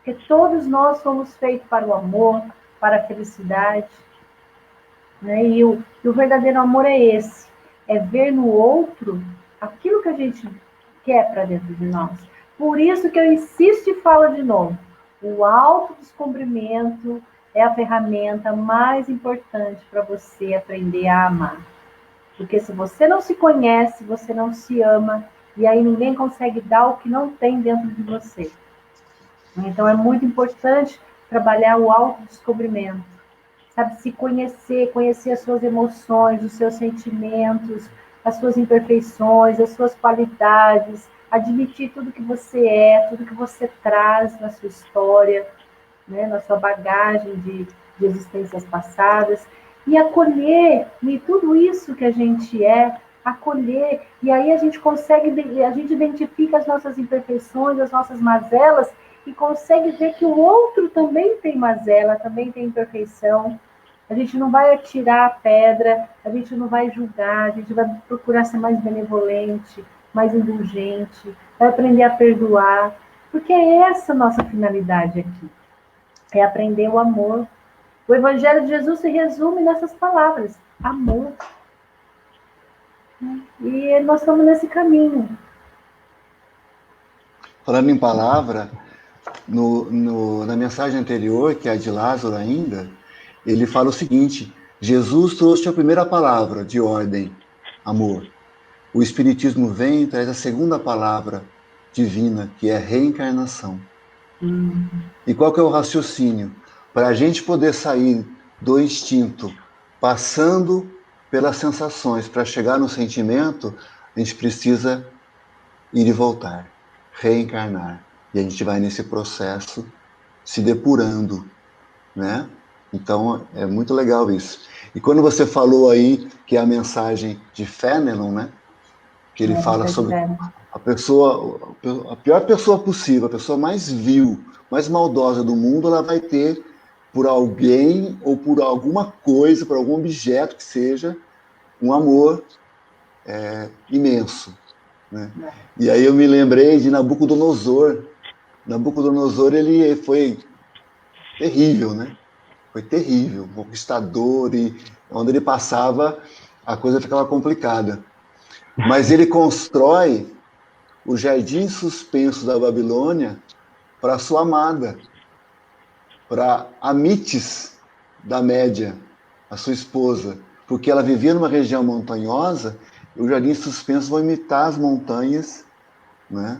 Porque todos nós somos feitos para o amor, para a felicidade. Né? E o verdadeiro amor é esse. É ver no outro aquilo que a gente quer para dentro de nós. Por isso que eu insisto e falo de novo. O autodescobrimento é a ferramenta mais importante para você aprender a amar. Porque se você não se conhece, você não se ama, e aí ninguém consegue dar o que não tem dentro de você. Então é muito importante trabalhar o autodescobrimento, sabe, se conhecer as suas emoções, os seus sentimentos, as suas imperfeições, as suas qualidades, admitir tudo que você é, tudo que você traz na sua história, né, na sua bagagem de existências passadas, e acolher e tudo isso que a gente acolher, e aí a gente identifica as nossas imperfeições, as nossas mazelas, e consegue ver que o outro também tem mazela, também tem imperfeição. A gente não vai atirar a pedra, a gente não vai julgar, a gente vai procurar ser mais benevolente, mais indulgente, vai aprender a perdoar, porque é essa a nossa finalidade aqui, é aprender o amor. O Evangelho de Jesus se resume nessas palavras, amor. E nós estamos nesse caminho. Falando em palavra, na mensagem anterior, que é a de Lázaro ainda, ele fala o seguinte: Jesus trouxe a primeira palavra de ordem, amor. O Espiritismo vem e traz a segunda palavra divina, que é reencarnação. E qual que é o raciocínio? Para a gente poder sair do instinto, passando pelas sensações, para chegar no sentimento, a gente precisa ir e voltar, reencarnar. E a gente vai nesse processo se depurando, né? Então, é muito legal isso. E quando você falou aí que é a mensagem de Fénelon, né? Que ele fala sobre a pessoa, a pior pessoa possível, a pessoa mais vil, mais maldosa do mundo, ela vai ter por alguém ou por alguma coisa, por algum objeto que seja, um amor imenso, né? E aí eu me lembrei de Nabucodonosor. Nabucodonosor, ele foi terrível, né? Foi terrível, um conquistador, e onde ele passava, a coisa ficava complicada. Mas ele constrói o jardim suspenso da Babilônia para sua amada, para Amites da Média, a sua esposa, porque ela vivia numa região montanhosa, e o jardim suspenso vai imitar as montanhas, né?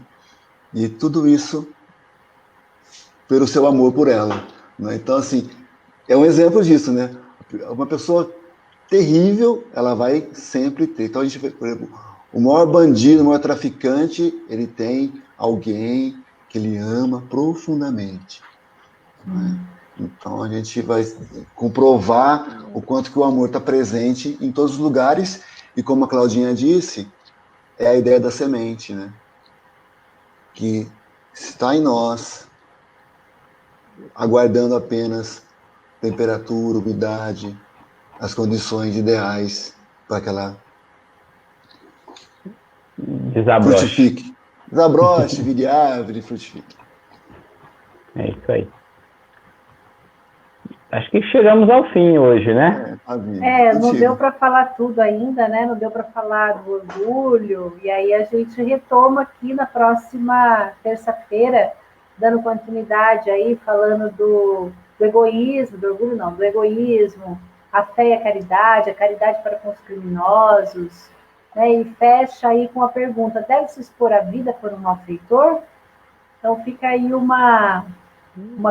E tudo isso pelo seu amor por ela, né? Então, assim, é um exemplo disso, né? Uma pessoa terrível, ela vai sempre ter. Então, a gente vê, por exemplo, o maior bandido, o maior traficante, ele tem alguém que ele ama profundamente, né? Então, a gente vai comprovar o quanto que o amor está presente em todos os lugares, e como a Claudinha disse, é a ideia da semente, né? Que está em nós, aguardando apenas temperatura, umidade, as condições ideais para que ela frutifique. Desabroche, vire árvore e frutifique. É isso aí. Acho que chegamos ao fim hoje, né? Não deu para falar tudo ainda, né? Não deu para falar do orgulho, e aí a gente retoma aqui na próxima terça-feira, dando continuidade aí, falando do egoísmo, do orgulho não, do egoísmo, a fé e a caridade para com os criminosos, né? E fecha aí com a pergunta: deve-se expor a vida por um malfeitor? Então fica aí uma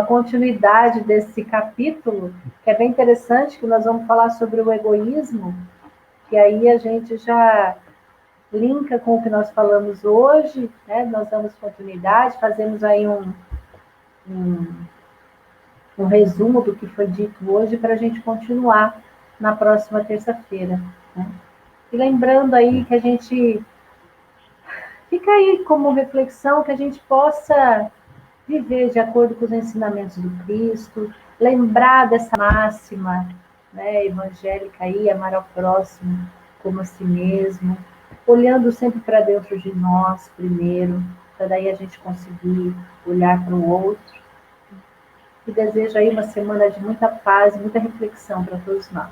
continuidade desse capítulo, que é bem interessante, que nós vamos falar sobre o egoísmo, que aí a gente já linka com o que nós falamos hoje, né? Nós damos continuidade, fazemos aí um resumo do que foi dito hoje para a gente continuar na próxima terça-feira, né? E lembrando aí que a gente fica aí como reflexão, que a gente possa viver de acordo com os ensinamentos do Cristo, lembrar dessa máxima, né, evangélica aí, amar ao próximo como a si mesmo, olhando sempre para dentro de nós primeiro, para daí a gente conseguir olhar para o outro. E desejo aí uma semana de muita paz e muita reflexão para todos nós.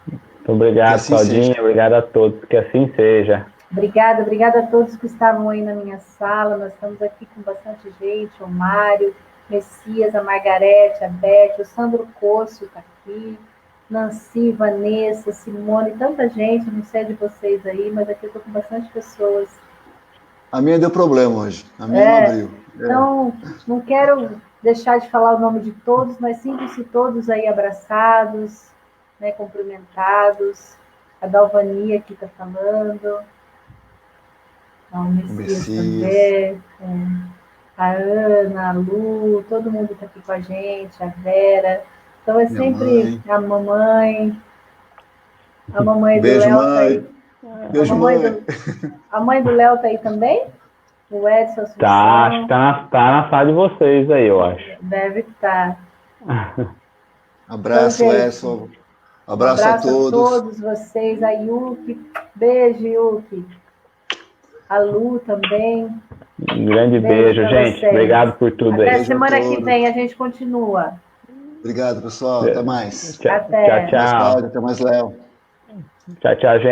Muito obrigado, assim Claudinha. Obrigado a todos. Que assim seja. Obrigada a todos que estavam aí na minha sala. Nós estamos aqui com bastante gente, o Mário, Messias, a Margarete, a Beth, o Sandro Cossio está aqui, Nancy, Vanessa, Simone, tanta gente, não sei de vocês aí, mas aqui eu estou com bastante pessoas. A minha deu problema hoje, a minha não abriu. Então, não quero deixar de falar o nome de todos, mas sintam-se todos aí abraçados, né, cumprimentados. A Dalvania aqui está falando. O Messias também, a Ana, a Lu, todo mundo está aqui com a gente, a Vera. Então é sempre a mamãe do Léo está aí. Beijo, mãe. A mãe do Léo está aí também? O Edson Assunção. Tá na sala de vocês aí, eu acho. Deve estar. Abraço, então, Edson. Abraço a todos vocês. A Yuki. Beijo, Yuki. A Lu também. Um grande beijo, gente. Vocês. Obrigado por tudo. Até semana que vem a gente continua. Obrigado, pessoal. Até mais. Tchau, até. Tchau. Até mais, Léo. Tchau, gente.